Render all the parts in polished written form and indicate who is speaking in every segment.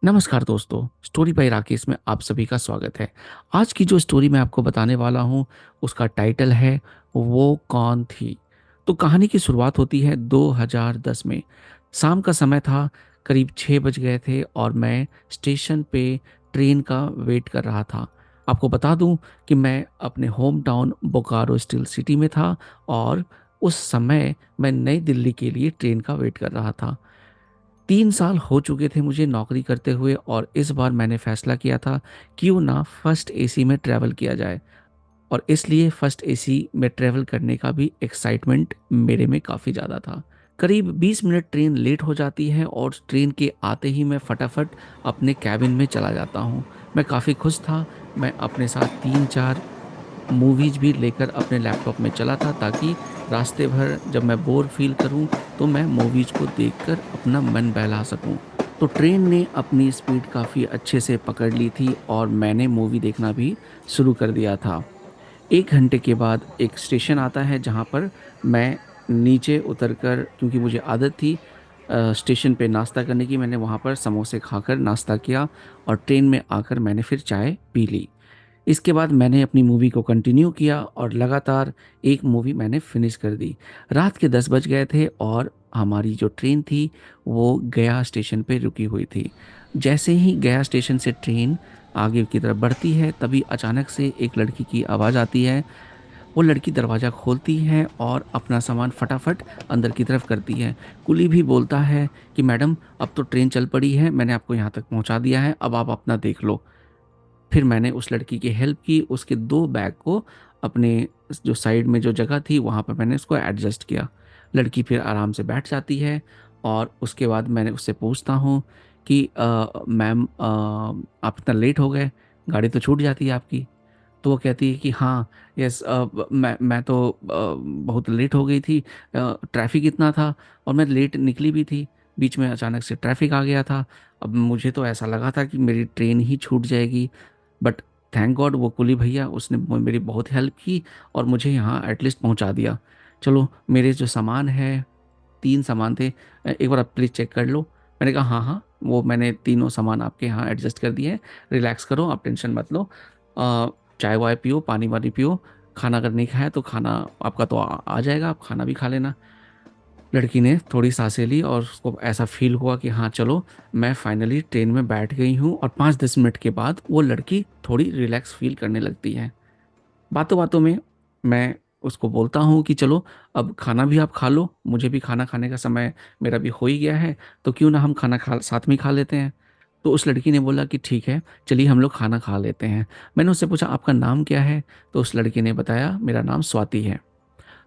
Speaker 1: नमस्कार दोस्तों, story by Rakesh में आप सभी का स्वागत है। आज की जो स्टोरी मैं आपको बताने वाला हूँ, उसका टाइटल है वो कौन थी। तो कहानी की शुरुआत होती है 2010 में। शाम का समय था, करीब 6 बज गए थे और मैं स्टेशन पे ट्रेन का वेट कर रहा था। आपको बता दूं कि मैं अपने home town Bokaro steel city में था और उस समय मैं नई दिल्ली के लिए ट्रेन का वेट कर रहा था। 3 साल हो चुके थे मुझे नौकरी करते हुए और इस बार मैंने फैसला किया था क्यों ना फर्स्ट एसी में ट्रैवल किया जाए। और इसलिए फर्स्ट एसी में ट्रैवल करने का भी एक्साइटमेंट मेरे में काफ़ी ज़्यादा था। करीब 20 मिनट ट्रेन लेट हो जाती है और ट्रेन के आते ही मैं फटाफट अपने कैबिन में चला जाता हूँ। मैं काफ़ी खुश था। मैं अपने साथ 3-4 मूवीज़ भी लेकर अपने लैपटॉप में चला था ताकि रास्ते भर जब मैं बोर फील करूं तो मैं मूवीज़ को देखकर अपना मन बहला सकूं। तो ट्रेन ने अपनी स्पीड काफ़ी अच्छे से पकड़ ली थी और मैंने मूवी देखना भी शुरू कर दिया था। 1 घंटे के बाद एक स्टेशन आता है जहाँ पर मैं नीचे उतरकर, क्योंकि मुझे आदत थी स्टेशन पे नाश्ता करने की, मैंने वहाँ पर समोसे खाकर नाश्ता किया और ट्रेन में आकर मैंने फिर चाय पी ली। इसके बाद मैंने अपनी मूवी को कंटिन्यू किया और लगातार एक मूवी मैंने फिनिश कर दी। रात के 10 बज गए थे और हमारी जो ट्रेन थी वो गया स्टेशन पे रुकी हुई थी। जैसे ही गया स्टेशन से ट्रेन आगे की तरफ बढ़ती है तभी अचानक से एक लड़की की आवाज़ आती है। वो लड़की दरवाज़ा खोलती है और अपना सामान फटाफट अंदर की तरफ करती है। कुली भी बोलता है कि मैडम अब तो ट्रेन चल पड़ी है, मैंने आपको यहाँ तक पहुँचा दिया है, अब आप अपना देख लो। फिर मैंने उस लड़की की हेल्प की, उसके 2 बैग को अपने जो साइड में जो जगह थी वहाँ पे मैंने उसको एडजस्ट किया। लड़की फिर आराम से बैठ जाती है और उसके बाद मैंने उससे पूछता हूँ कि मैम आप इतना लेट हो गए, गाड़ी तो छूट जाती है आपकी। तो वो कहती है कि हाँ, यस, मैं तो बहुत लेट हो गई थी, ट्रैफ़िक इतना था और मैं लेट निकली भी थी, बीच में अचानक से ट्रैफ़िक आ गया था। अब मुझे तो ऐसा लगा था कि मेरी ट्रेन ही छूट जाएगी, बट थैंक गॉड वो कुली भैया उसने मेरी बहुत हेल्प की और मुझे यहाँ एटलीस्ट पहुँचा दिया। चलो मेरे जो सामान है, 3 सामान थे, एक बार आप प्लीज़ चेक कर लो। मैंने कहा हाँ, हाँ, वो मैंने तीनों सामान आपके यहाँ एडजस्ट कर दिए हैं, रिलैक्स करो, आप टेंशन मत लो। अ, चाय-वाय पियो, पानी-वानी पियो, खाना अगर नहीं खाया तो खाना आपका तो आ जाएगा, आप खाना भी खा लेना। लड़की ने थोड़ी साँसें ली और उसको ऐसा फ़ील हुआ कि हाँ, चलो मैं फाइनली ट्रेन में बैठ गई हूँ और 5-10 मिनट के बाद वो लड़की थोड़ी रिलैक्स फ़ील करने लगती है। बातों-बातों में मैं उसको बोलता हूँ कि चलो अब खाना भी आप खा लो, मुझे भी खाना खाने का समय मेरा भी हो ही गया है, तो क्यों ना हम खाना खा साथ में ही खा लेते हैं। तो उस लड़की ने बोला कि ठीक है, चलिए हम लोग खाना खा लेते हैं। मैंने उससे पूछा आपका नाम क्या है? तो उस लड़की ने बताया मेरा नाम स्वाति है।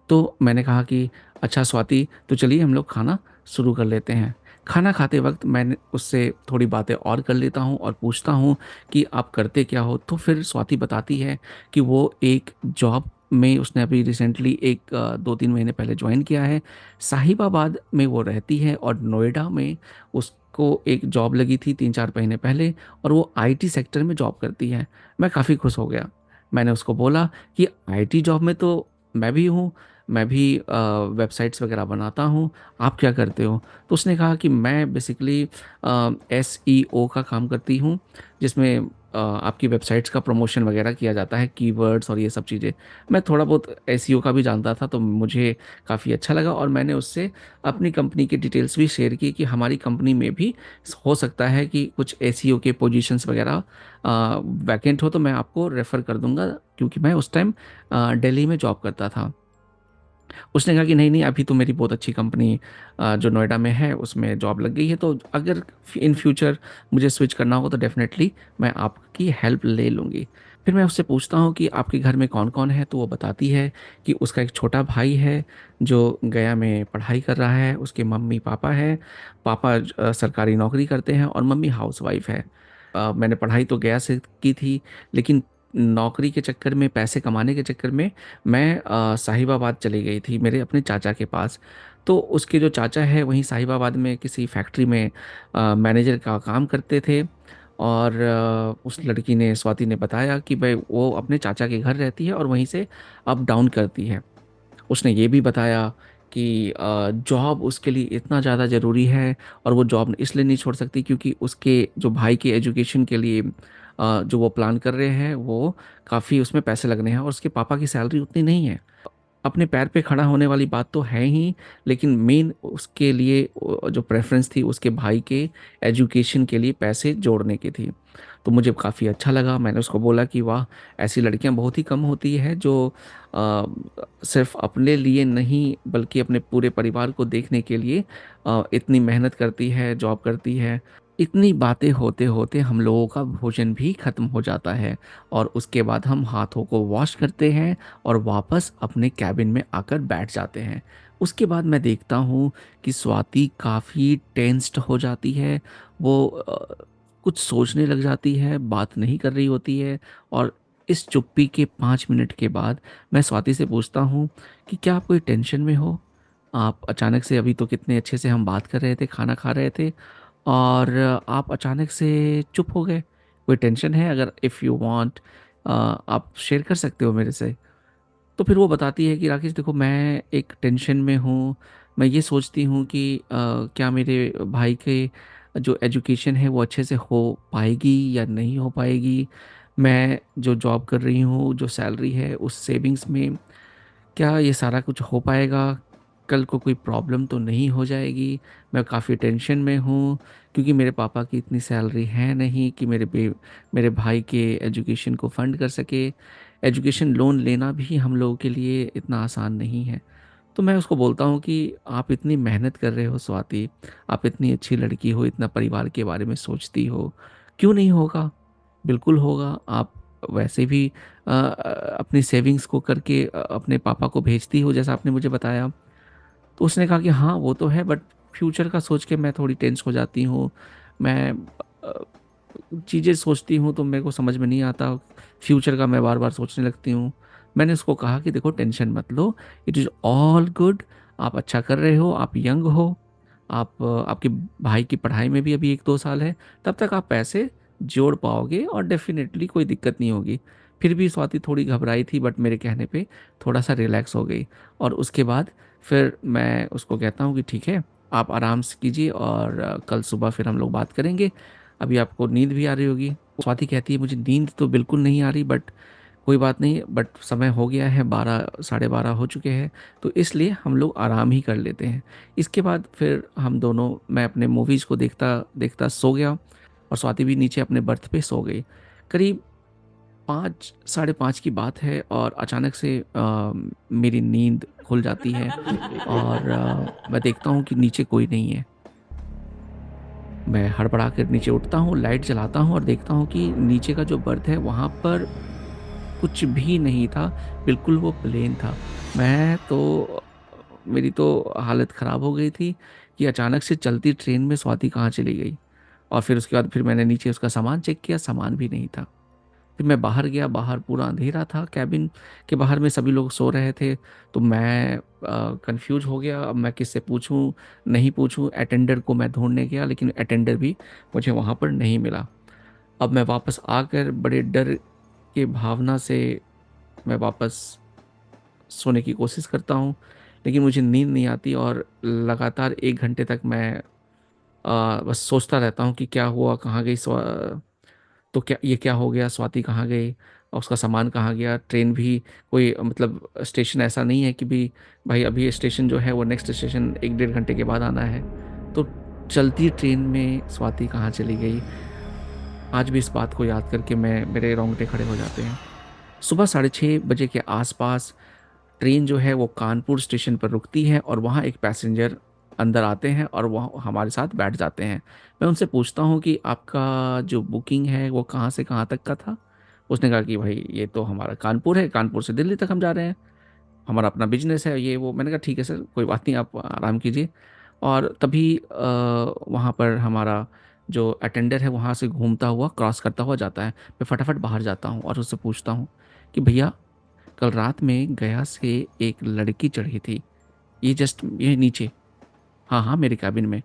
Speaker 1: तो मैंने कहा कि अच्छा स्वाति, तो चलिए हम लोग खाना शुरू कर लेते हैं। खाना खाते वक़्त मैंने उससे थोड़ी बातें और कर लेता हूँ और पूछता हूँ कि आप करते क्या हो? तो फिर स्वाति बताती है कि वो एक जॉब में उसने अभी रिसेंटली 2-3 महीने पहले जॉइन किया है। साहिबाबाद में वो रहती है और नोएडा में उसको एक जॉब लगी थी 3-4 महीने पहले और वो आईटी सेक्टर में जॉब करती है। मैं काफ़ी खुश हो गया। मैंने उसको बोला कि आईटी जॉब में तो मैं भी हूँ, मैं भी वेबसाइट्स वगैरह बनाता हूँ, आप क्या करते हो? तो उसने कहा कि मैं बेसिकली एसईओ का काम करती हूँ, जिसमें आपकी वेबसाइट्स का प्रमोशन वगैरह किया जाता है, कीवर्ड्स और ये सब चीज़ें। मैं थोड़ा बहुत एसईओ का भी जानता था, तो मुझे काफ़ी अच्छा लगा और मैंने उससे अपनी कंपनी की डिटेल्स भी शेयर की कि हमारी कंपनी में भी हो सकता है कि कुछ एसईओ के पोजीशंस वगैरह वैकेंट हो, तो मैं आपको रेफ़र कर दूँगा, क्योंकि मैं उस टाइम दिल्ली में जॉब करता था। उसने कहा कि नहीं, नहीं, अभी तो मेरी बहुत अच्छी कंपनी जो नोएडा में है उसमें जॉब लग गई है, तो अगर इन फ्यूचर मुझे स्विच करना हो तो डेफ़िनेटली मैं आपकी हेल्प ले लूँगी। फिर मैं उससे पूछता हूँ कि आपके घर में कौन-कौन है? तो वो बताती है कि उसका एक छोटा भाई है जो गया में पढ़ाई कर रहा है, उसके मम्मी-पापा हैं, पापा सरकारी नौकरी करते हैं और मम्मी हाउसवाइफ़ है। मैंने पढ़ाई तो गया से की थी, लेकिन नौकरी के चक्कर में, पैसे कमाने के चक्कर में मैं साहिबाबाद चली गई थी मेरे अपने चाचा के पास। तो उसके जो चाचा हैं वहीं साहिबाबाद में किसी फैक्ट्री में मैनेजर का काम करते थे और उस लड़की ने, स्वाति ने बताया कि भई वो अपने चाचा के घर रहती है और वहीं से अप डाउन करती है। उसने ये भी बताया कि जॉब उसके लिए इतना ज़्यादा ज़रूरी है, और वो जॉब इसलिए नहीं छोड़ सकती क्योंकि उसके जो भाई के एजुकेशन के लिए जो वो प्लान कर रहे हैं वो काफ़ी उसमें पैसे लगने हैं, और उसके पापा की सैलरी उतनी नहीं है। अपने पैर पे खड़ा होने वाली बात तो है ही, लेकिन मेन उसके लिए जो प्रेफरेंस थी उसके भाई के एजुकेशन के लिए पैसे जोड़ने की थी। तो मुझे काफ़ी अच्छा लगा। मैंने उसको बोला कि वाह, ऐसी लड़कियां बहुत ही कम होती है जो अ, सिर्फ अपने लिए नहीं बल्कि अपने पूरे परिवार को देखने के लिए इतनी मेहनत करती है, जॉब करती है। इतनी बातें होते होते हम लोगों का भोजन भी खत्म हो जाता है, और उसके बाद हम हाथों को वॉश करते हैं और वापस अपने कैबिन में आकर बैठ जाते हैं। उसके बाद मैं देखता हूँ कि स्वाति काफ़ी टेंस्ड हो जाती है। वो कुछ सोचने लग जाती है, बात नहीं कर रही होती है। और इस चुप्पी के 5 मिनट के बाद मैं स्वाति से पूछता हूँ कि क्या आप कोई टेंशन में हो? आप अचानक से, अभी तो कितने अच्छे से हम बात कर रहे थे, खाना खा रहे थे, और आप अचानक से चुप हो गए। कोई टेंशन है? अगर इफ़ यू वांट आप शेयर कर सकते हो मेरे से। तो फिर वो बताती है कि राकेश देखो, मैं एक टेंशन में हूँ। मैं ये सोचती हूँ कि क्या मेरे भाई के जो एजुकेशन है वो अच्छे से हो पाएगी या नहीं हो पाएगी। मैं जो जॉब कर रही हूँ, जो सैलरी है उस सेविंग्स में क्या ये सारा कुछ हो पाएगा? कल को कोई प्रॉब्लम तो नहीं हो जाएगी? मैं काफ़ी टेंशन में हूँ क्योंकि मेरे पापा की इतनी सैलरी है नहीं कि मेरे भाई के एजुकेशन को फंड कर सके। एजुकेशन लोन लेना भी हम लोगों के लिए इतना आसान नहीं है। तो मैं उसको बोलता हूँ कि आप इतनी मेहनत कर रहे हो स्वाति, आप इतनी अच्छी लड़की हो, इतना परिवार के बारे में सोचती हो, क्यों नहीं होगा? बिल्कुल होगा। आप वैसे भी अपनी सेविंग्स को करके अपने पापा को भेजती हो जैसा आपने मुझे बताया। तो उसने कहा कि हाँ वो तो है, बट फ्यूचर का सोच के मैं थोड़ी टेंस हो जाती हूँ। मैं चीज़ें सोचती हूँ तो मेरे को समझ में नहीं आता, फ्यूचर का मैं बार बार सोचने लगती हूँ। मैंने उसको कहा कि देखो टेंशन मत लो, इट इज़ ऑल गुड। आप अच्छा कर रहे हो, आप यंग हो, आप आपके भाई की पढ़ाई में भी अभी 1-2 साल है, तब तक आप पैसे जोड़ पाओगे और डेफिनेटली कोई दिक्कत नहीं होगी। फिर भी स्वाति थोड़ी घबराई थी, बट मेरे कहने पे थोड़ा सा रिलैक्स हो गई। और उसके बाद फिर मैं उसको कहता हूँ कि ठीक है, आप आराम से कीजिए, और कल सुबह फिर हम लोग बात करेंगे। अभी आपको नींद भी आ रही होगी। स्वाति कहती है मुझे नींद तो बिल्कुल नहीं आ रही, बट कोई बात नहीं, बट समय हो गया है, 12 साढ़े 12 हो चुके हैं, तो इसलिए हम लोग आराम ही कर लेते हैं। इसके बाद फिर हम दोनों, मैं अपने मूवीज़ को देखता देखता सो गया, और स्वाति भी नीचे अपने बर्थ पे सो गई। करीब 5 साढ़े 5 की बात है, और अचानक से मेरी नींद खुल जाती है, और मैं देखता हूँ कि नीचे कोई नहीं है। मैं हड़बड़ा कर नीचे उठता हूँ, लाइट जलाता हूँ और देखता हूँ कि नीचे का जो बर्थ है वहाँ पर कुछ भी नहीं था, बिल्कुल वो प्लेन था। मैं तो मेरी तो हालत ख़राब हो गई थी कि अचानक से चलती ट्रेन में स्वाति कहाँ चली गई। और फिर उसके बाद फिर मैंने नीचे उसका सामान चेक किया, सामान भी नहीं था। फिर मैं बाहर गया, बाहर पूरा अंधेरा था, कैबिन के बाहर में सभी लोग सो रहे थे। तो मैं कंफ्यूज हो गया, अब मैं किससे पूछूं, नहीं पूछूं। अटेंडर को मैं ढूंढने गया, लेकिन अटेंडर भी मुझे वहाँ पर नहीं मिला। अब मैं वापस आकर बड़े डर के भावना से मैं वापस सोने की कोशिश करता हूँ, लेकिन मुझे नींद नहीं आती, और लगातार 1 घंटे तक मैं बस सोचता रहता हूँ कि क्या हुआ, कहाँ गई तो क्या ये क्या हो गया, स्वाति कहाँ गई, और उसका सामान कहाँ गया। ट्रेन भी कोई मतलब स्टेशन ऐसा नहीं है कि भी भाई अभी स्टेशन जो है वो नेक्स्ट स्टेशन 1-1.5 घंटे के बाद आना है। तो चलती ट्रेन में स्वाति कहाँ चली गई, आज भी इस बात को याद करके मेरे रोंगटे खड़े हो जाते हैं। सुबह 6:30 बजे के आसपास ट्रेन जो है वो कानपुर स्टेशन पर रुकती है, और वहाँ एक पैसेंजर अंदर आते हैं और वह हमारे साथ बैठ जाते हैं। मैं उनसे पूछता हूँ कि आपका जो बुकिंग है वो कहाँ से कहाँ तक का था। उसने कहा कि भाई ये तो हमारा कानपुर है, कानपुर से दिल्ली तक हम जा रहे हैं, हमारा अपना बिजनेस है ये वो। मैंने कहा ठीक है सर, कोई बात नहीं, आप आराम कीजिए। और तभी वहाँ पर हमारा जो अटेंडर है वहाँ से घूमता हुआ क्रॉस करता हुआ जाता है। मैं फटाफट बाहर जाता हूँ और उससे पूछता हूँ कि भैया, कल रात में गया से एक लड़की चढ़ी थी, ये जस्ट ये नीचे। हाँ हाँ, मेरे कैबिन में।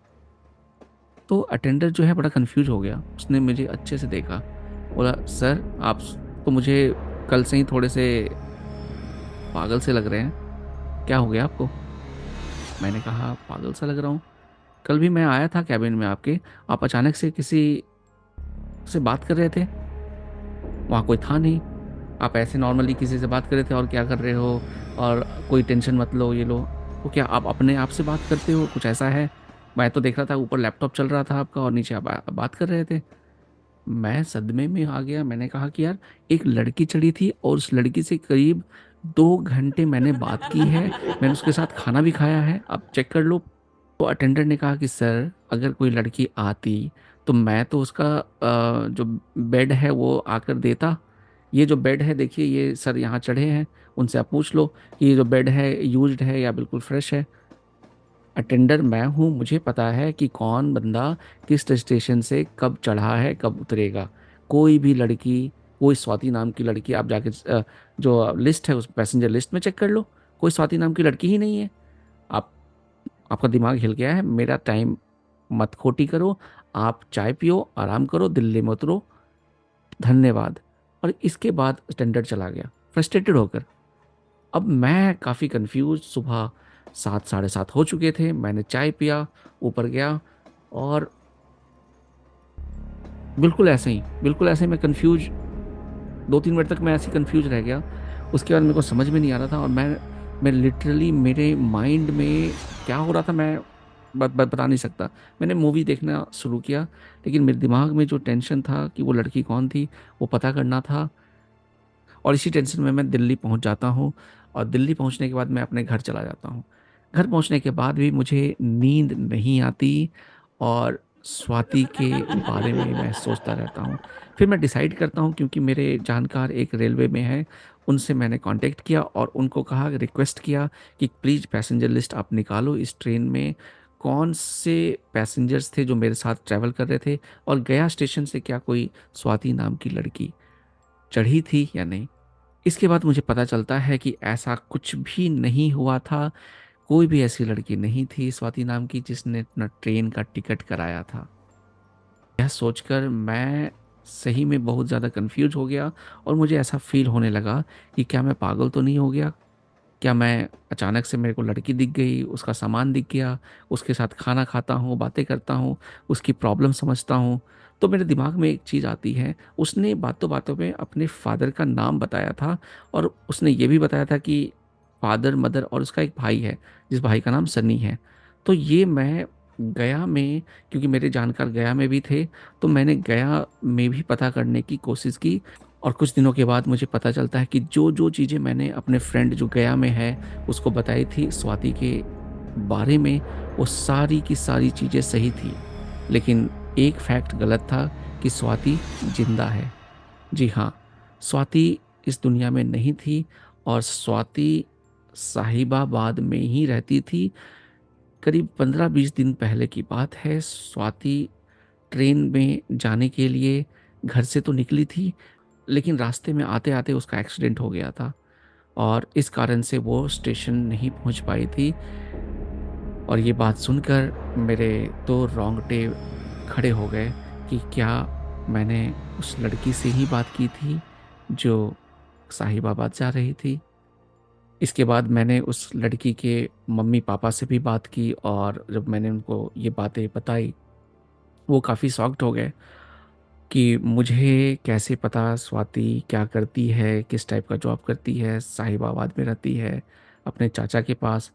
Speaker 1: तो अटेंडर जो है बड़ा कंफ्यूज हो गया, उसने मुझे अच्छे से देखा, बोला सर आप तो मुझे कल से ही थोड़े से पागल से लग रहे हैं, क्या हो गया आपको? मैंने कहा पागल सा लग रहा हूँ, कल भी मैं आया था कैबिन में आपके, आप अचानक से किसी से बात कर रहे थे, वहाँ कोई था नहीं, आप ऐसे नॉर्मली किसी से बात कर रहे थे और क्या कर रहे हो, और कोई टेंशन मत लो ये लो। तो क्या आप अपने आप से बात करते हो, कुछ ऐसा है? मैं तो देख रहा था ऊपर लैपटॉप चल रहा था आपका और नीचे आप बात कर रहे थे। मैं सदमे में आ गया, मैंने कहा कि यार एक लड़की चढ़ी थी और उस लड़की से करीब 2 घंटे मैंने बात की है, मैंने उसके साथ खाना भी खाया है, आप चेक कर लो। तो अटेंडेंट ने कहा कि सर अगर कोई लड़की आती तो मैं तो उसका जो बेड है वो आकर देता। ये जो बेड है देखिए, ये सर यहाँ चढ़े हैं, उनसे आप पूछ लो कि ये जो बेड है यूज्ड है या बिल्कुल फ्रेश है। अटेंडर मैं हूँ, मुझे पता है कि कौन बंदा किस स्टेशन से कब चढ़ा है कब उतरेगा। कोई भी लड़की, कोई स्वाति नाम की लड़की, आप जाके जो लिस्ट है उस पैसेंजर लिस्ट में चेक कर लो, कोई स्वाति नाम की लड़की ही नहीं है। आप, आपका दिमाग हिल गया है, मेरा टाइम मत खोटी करो, आप चाय पियो, आराम करो, दिल्ली में उतरो, धन्यवाद। और इसके बाद स्टैंडर्ड चला गया फ्रस्ट्रेटेड होकर। अब मैं काफ़ी कंफ्यूज, सुबह 7 साढ़े 7 हो चुके थे, मैंने चाय पिया, ऊपर गया, और बिल्कुल ऐसे ही मैं कंफ्यूज, 2 3 मिनट तक मैं ऐसे कंफ्यूज रह गया। उसके बाद मेरे को समझ में नहीं आ रहा था, और मैं लिटरली मेरे माइंड में क्या हो रहा था मैं बता नहीं सकता। मैंने मूवी देखना शुरू किया, लेकिन मेरे दिमाग में जो टेंशन था कि वो लड़की कौन थी वो पता करना था, और इसी टेंशन में मैं दिल्ली पहुंच जाता हूँ। और दिल्ली पहुंचने के बाद मैं अपने घर चला जाता हूँ। घर पहुंचने के बाद भी मुझे नींद नहीं आती, और स्वाति के बारे में मैं सोचता रहता हूँ। फिर मैं डिसाइड करता हूँ, क्योंकि मेरे जानकार एक रेलवे में है, उनसे मैंने कांटेक्ट किया और उनको कहा, रिक्वेस्ट किया कि प्लीज़ पैसेंजर लिस्ट आप निकालो, इस ट्रेन में कौन से पैसेंजर्स थे जो मेरे साथ ट्रैवल कर रहे थे, और गया स्टेशन से क्या कोई स्वाति नाम की लड़की चढ़ी थी या नहीं। इसके बाद मुझे पता चलता है कि ऐसा कुछ भी नहीं हुआ था, कोई भी ऐसी लड़की नहीं थी स्वाति नाम की जिसने अपना ट्रेन का टिकट कराया था। यह सोचकर मैं सही में बहुत ज़्यादा कंफ्यूज हो गया, और मुझे ऐसा फील होने लगा कि क्या मैं पागल तो नहीं हो गया, क्या मैं अचानक से मेरे को लड़की दिख गई, उसका सामान दिख गया, उसके साथ खाना खाता हूँ, बातें करता हूँ, उसकी प्रॉब्लम समझता हूँ। तो मेरे दिमाग में एक चीज़ आती है, उसने बातों बातों में अपने फादर का नाम बताया था, और उसने ये भी बताया था कि फादर मदर और उसका एक भाई है जिस भाई का नाम सन्नी है। तो ये मैं गया में, क्योंकि मेरे जानकार गया में भी थे, तो मैंने गया में भी पता करने की कोशिश की। और कुछ दिनों के बाद मुझे पता चलता है कि जो जो चीज़ें मैंने अपने फ्रेंड जो गया में है उसको बताई थी स्वाति के बारे में, वो सारी की सारी चीज़ें सही थी, लेकिन एक फैक्ट गलत था कि स्वाति जिंदा है। जी हाँ, स्वाति इस दुनिया में नहीं थी, और स्वाति साहिबाबाद में ही रहती थी। करीब 15 20 दिन पहले की बात है, स्वाति ट्रेन में जाने के लिए घर से तो निकली थी, लेकिन रास्ते में आते आते उसका एक्सीडेंट हो गया था, और इस कारण से वो स्टेशन नहीं पहुंच पाई थी। और ये बात सुनकर मेरे तो रोंगटे खड़े हो गए कि क्या मैंने उस लड़की से ही बात की थी जो साहिबाबाद जा रही थी। इसके बाद मैंने उस लड़की के मम्मी पापा से भी बात की, और जब मैंने उनको ये बातें बताई वो काफ़ी शॉक्ड हो गए कि मुझे कैसे पता स्वाति क्या करती है, किस टाइप का जॉब करती है, साहिबाबाद में रहती है अपने चाचा के पास।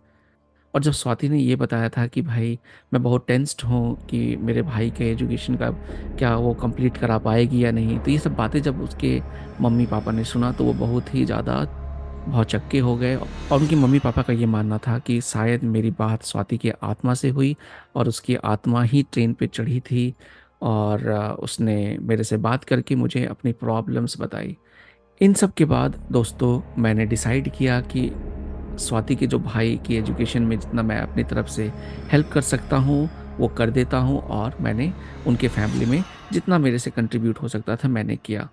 Speaker 1: और जब स्वाति ने ये बताया था कि भाई मैं बहुत टेंस्ड हूँ कि मेरे भाई के एजुकेशन का क्या वो कंप्लीट करा पाएगी या नहीं, तो ये सब बातें जब उसके मम्मी पापा ने सुना तो वो बहुत ही ज़्यादा भौचक्के हो गए। और उनके मम्मी पापा का ये मानना था कि शायद मेरी बात स्वाति की आत्मा से हुई, और उसकी आत्मा ही ट्रेन पे चढ़ी थी, और उसने मेरे से बात करके मुझे अपनी प्रॉब्लम्स बताई। इन सब के बाद दोस्तों मैंने डिसाइड किया कि स्वाति के जो भाई की एजुकेशन में जितना मैं अपनी तरफ से हेल्प कर सकता हूँ वो कर देता हूँ, और मैंने उनके फैमिली में जितना मेरे से कंट्रीब्यूट हो सकता था मैंने किया।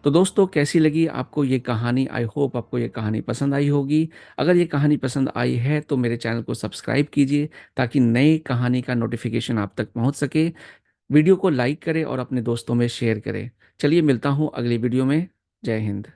Speaker 1: तो दोस्तों कैसी लगी आपको ये कहानी? आई होप आपको ये कहानी पसंद आई होगी। अगर ये कहानी पसंद आई है तो मेरे चैनल को सब्सक्राइब कीजिए ताकि नई कहानी का नोटिफिकेशन आप तक पहुंच सके। वीडियो को लाइक करें और अपने दोस्तों में शेयर करें। चलिए मिलता हूं अगली वीडियो में। जय हिंद।